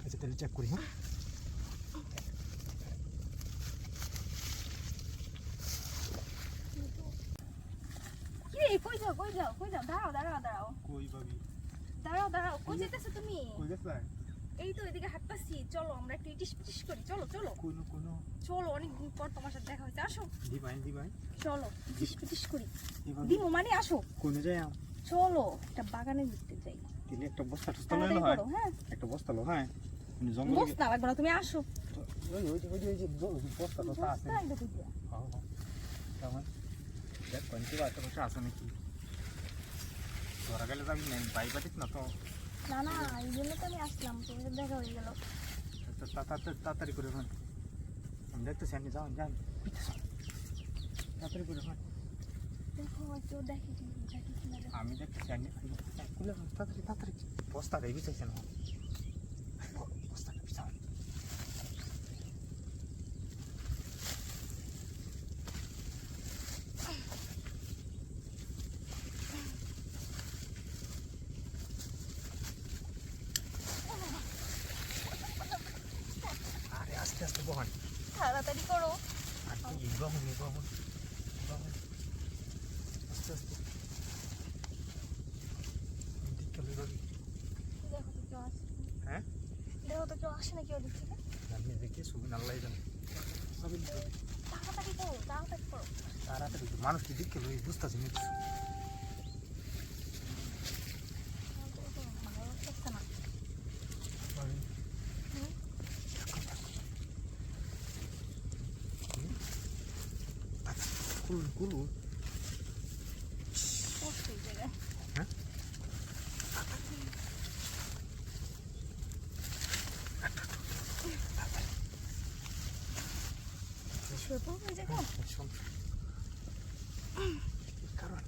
আচ্ছা তাহলে চেক করি। হ্যাঁ কই যাও দাঁড়াও কই ভাবি দাঁড়াও কই যেতেছো তুমি? কই গেছ? এই তো এদিকে হাঁটতাছি, চলো আমরা একটু ইটিস পিটিস করি, চলো কোন অনেকদিন পর তোমার সাথে দেখা হয়েছে, আসো দিবাই চলো ইটিস পিটিস করি। দিমু মানে আসো, কোন যাই চলো একটা বাগানে ঘুরতে যাই। দিলে একটা বস্তা টস্তা লইলো হয়। হ্যাঁ একটা বস্তা লো। হ্যাঁ জঙ্গল বস্তা লাগবে না, তুমি আসো। ওই বস্তা তো আছে। বস্তা একটু দিয়া হ্যাঁ কেমন দেখ কোনটি বাচ্চা বাচ্চা আছে নাকি? ধরা গেলে যাবি না, বাই পাতিস না তো। না এই জন্য তো আমি আসলাম, তোমাদের দেখা হয়ে গেল। তাড়াতাড়ি করে ফোন, আমি দেখতেছি আপনি যান তাড়াতাড়ি করে ফোন। দেখো কেউ দেখি কিনা দেখো। আমি দেখতেছি আপনি খুলে ফোন, তাড়াতাড়ি বস্তা দেয় বিছাইছে না, বস্তাটা বিছাও। আরে আস্তে আস্তে বহান, তাড়াতাড়ি করো। আর কি বহান আস্তে আস্তে দিকে লইবাবি। দেখো তো কেউ আসে, হ্যাঁ দেখো তো কেউ আসে না কেউ দিচ্ছে না। আমি দেখি সুবিন আল্লাহ জানে। তাড়াতাড়ি করো তাড়াতাড়ি মানুষ কি দিকে লই বুঝতেছি না কিছু। ভালো লাগতেছে না। কুলু কষ্ট এই জায়গায়। হ্যাঁ শুয়ে পড়বো এই জায়গায়। শোন কারণ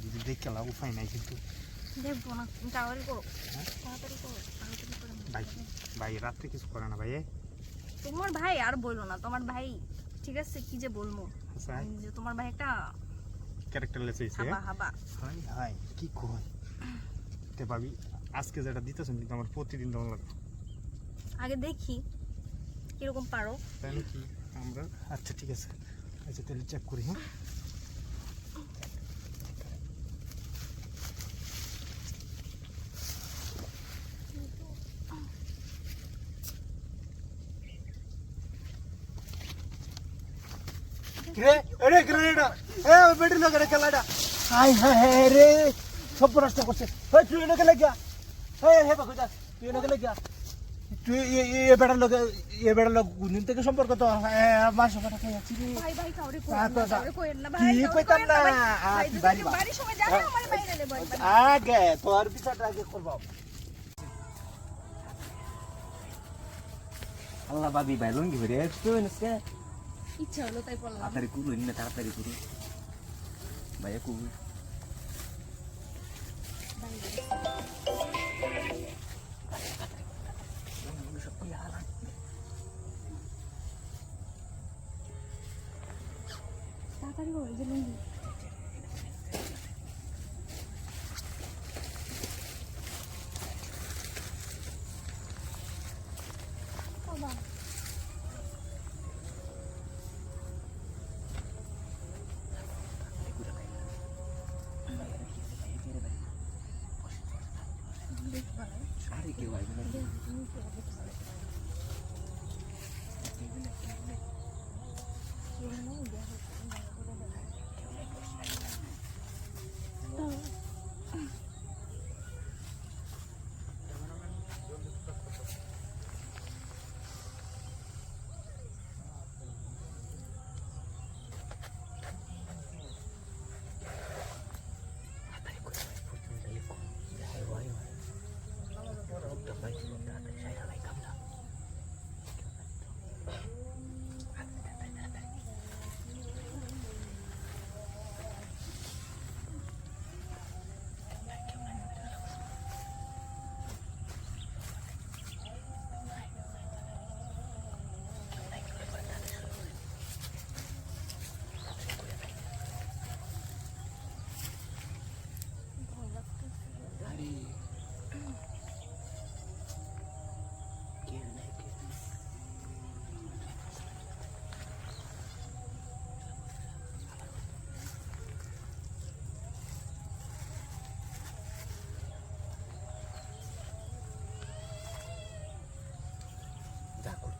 যদি দেখে লাভ উপায় নাই কিন্তু। দেখবো না, তাড়াতাড়ি করো। হ্যাঁ? তাড়াতাড়ি করো। ভাই রাত্রে কিছু করে না ভাই। তোমার ভাই আর বললো না, তোমার ভাই ঠিক আছে কি যে বলবো, যে তোমার ভাই একটা ক্যারেক্টারলেস হইছে। হাবা হাই কি কই তে ভাবি, আজকে যেটা দিতেছেন কিন্তু আমার প্রতিদিন দেওয়া লাগবে। আগে দেখি কিরকম পারো। তাই নাকি আমরা? আচ্ছা ঠিক আছে, আচ্ছা তাহলে চেক করি। হ্যাঁ রে আরে গ্রেনেডা ওই ব্যাটারি লাগা খেলাটা। হাই রে সব নষ্ট করছে। তুই এনে লাগা হে বাকুদা, তুই এনে লাগা। তুই এ বেটার লোক গুনিন থেকে সম্পর্ক তো মাসে কথা কই আছি রে। ভাই কাউরে কইেন না কি কইতাম না। বাড়ির সময় জানা আমার বাইরে নেব আগে তোর বিচারটা আগে করব। আল্লাহ বাবি ভাই লঙ্গি ভরে তুই নসকে ইচ্ছা হলো তাই বললাম। তাড়াতাড়ি করু না, তাড়াতাড়ি করু ভাইয়া করু। তাড়াতাড়ি করো এই যে লুঙ্গি। বাবা আরে কি ভাই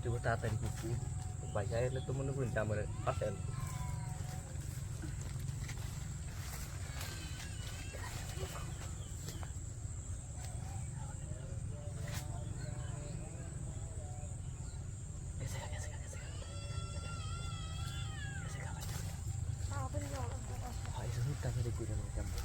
তুই তাড়াতাড়ি করছি বাসায় এলে তো মনে করি আমার পাশে এলো তাড়াতাড়ি করে কেমন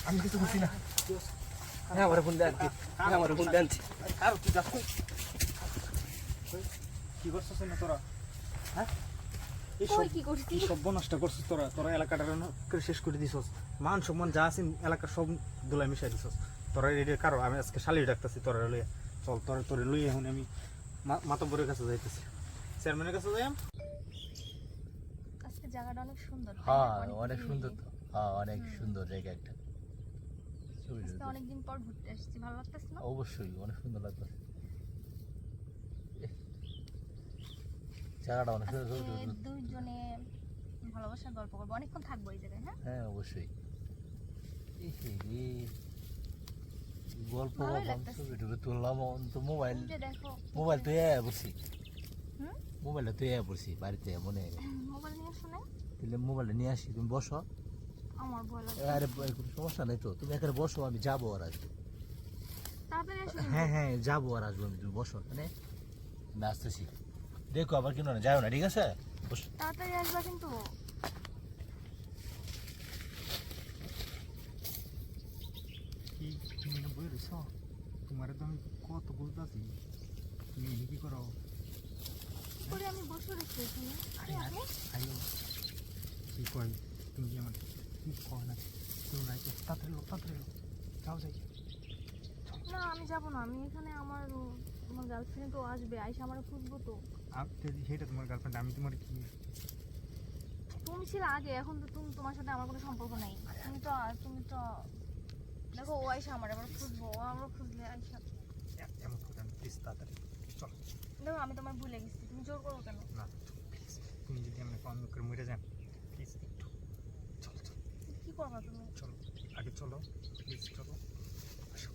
আমি কিছু বুঝি না আমার ফোন দেন আমার ফোন দেন আর তুই যাস কি করছিস না তোরা হ্যাঁ কই কি করছিস এই সব নষ্ট করছিস তোরা তোরা এলাকাটার শেষ করে দিছস মান সম্মান যা আছে এলাকার সব দুলাই মিশাই দিছস তোরা রেডি কারো আমি আজকে শালি ডাকতেছি তোরা লইয়া চল তোরা তোরে লই এখন আমি মাতব্বরের কাছে যাইতেছি চেয়ারম্যানের কাছে যাই আজকে জায়গাটা অনেক সুন্দর হ্যাঁ অনেক সুন্দর তো হ্যাঁ অনেক সুন্দর জায়গা একটা আজকে অনেকদিন পর ঘুরতে আসছি ভালো লাগতেছে না অবশ্যই অনেক সুন্দর লাগবে জায়গাটা অনেক সুন্দর দুইজনে ভালোবাসার গল্প করবো অনেকক্ষণ থাকবো এই জায়গায় হ্যাঁ হ্যাঁ অবশ্যই গল্প ভালোই করলাম লাগতেছে। ছবি টবি তুললাম তো মোবাইল এই যে দেখো মোবাইল তো বসছি হুম মোবাইলটা তো বসছি বাড়িতে মনে মোবাইল নিয়ে শুনে তাহলে মোবাইলটা নিয়ে আসি তুমি বসো আমার ভয় লাগে আরে কোনো সমস্যা নেই তো তুমি এখানে বসো আমি যাবো আর আসবো তাড়াতাড়ি আসো হ্যাঁ হ্যাঁ যাবো আর আসবো আমি তুমি বসো মানে আমি আসতেছি দেখো আবার কিনো না যাও না ঠিক আছে বসো তাড়াতাড়ি আসবা কিন্তু কি তুমি না বই রইছ তোমার তো আমি কত বলতাছি তুমি কি করো করে আমি বসে রয়েছি এখানে আরে আরে আইও কি কই তুমি কি আমার কি কয় না তুমি নাই তো তাড়াতাড়ি যাও যাই না আমি যাবো না আমি এখানে আমার গার্লফ্রেন্ড তো আসবে আইসা আমার খুঁজবো তো সেটা তোমার গার্লফ্রেন্ড আমি তোমার কি তুমি ছিলে আগে এখন তো তোমার সাথে আমার কোনো সম্পর্ক নাই তুমি তো দেখো ও আইসা আমার আবার খুঁজবো ও আমরা খুঁজলে আইসা এমন করে প্লিজ তাড়াতাড়ি চল দেখো আমি তোমার ভুলে গেছি তুমি জোর করো কেন না প্লিজ তুমি যদি আমরা অন্য করে মরে যান প্লিজ একটু চলো চলো কি করবা তুমি চলো আগে চলো প্লিজ চলো আসো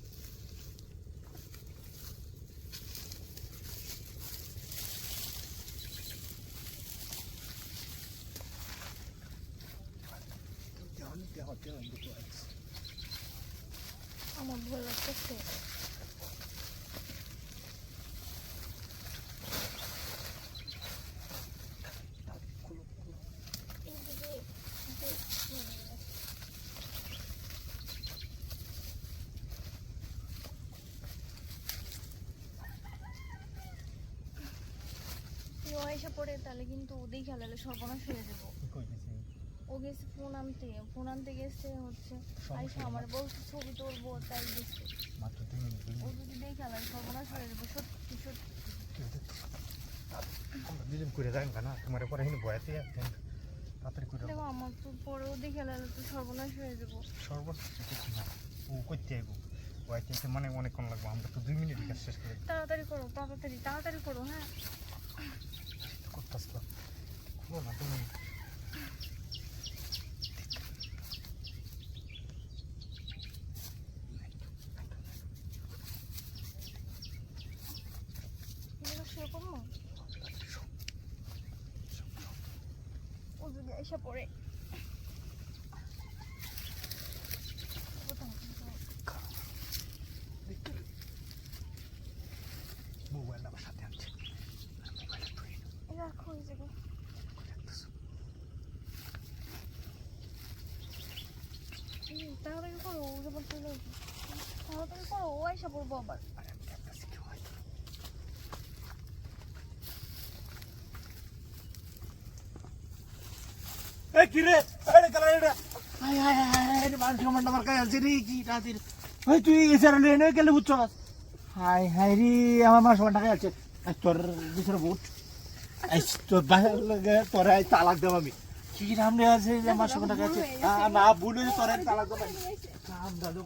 আমার ভয় লাগতেছে এসে পড়ে তাহলে কিন্তু ওদেরই খেলালে সর্বনাশ হয়ে যাবো ও গেছে ফোন আনতে গেছে হচ্ছে আইসা আমার বলছে ছবি তুলবো তাই গেছে মাত্র ও যদি দেখে খেলালে সর্বনাশ হয়ে যাবো সত্যি আমরা দুজন করে যাই না তোমার পরে এখানে বয়াতে তাড়াতাড়ি করে দেখো আমার তো পরে ও দেখে খেলালে তো সর্বনাশ হয়ে যাবো সর্বোচ্চ কিছু না ও করতে আইবো বয়াতে মানে অনেকক্ষণ লাগবো আমরা তো 2 মিনিট কাজ শেষ করে তাড়াতাড়ি করো তাড়াতাড়ি করো হ্যাঁ করতেছ খুলো না তুমি সেরকম না ও যদি এসে পড়ে মোবাইল আমার সাথে আছে রাখো ওই জায়গায় তাড়াতাড়ি করো ও যখন চলে আসবে তাড়াতাড়ি করো ও এসে পড়বো আবার এ কি রে আরে কালা রে হাই হাই হাই রে মান সম্মান আমার কাছে আছে রে কি রাতের ওই তুই এছাড়া লেনে গেলে বুঝছস হাই হাই রে আমার মা সমান টাকা আছে তোর বিছর বুট এই তোর বাইরে লাগে তোর এই তালাক দেব আমি কি নাম নিয়ে আছে আমার সমান টাকা আছে না ভুল হয়ে তোর তালাক দেব কাম দাদু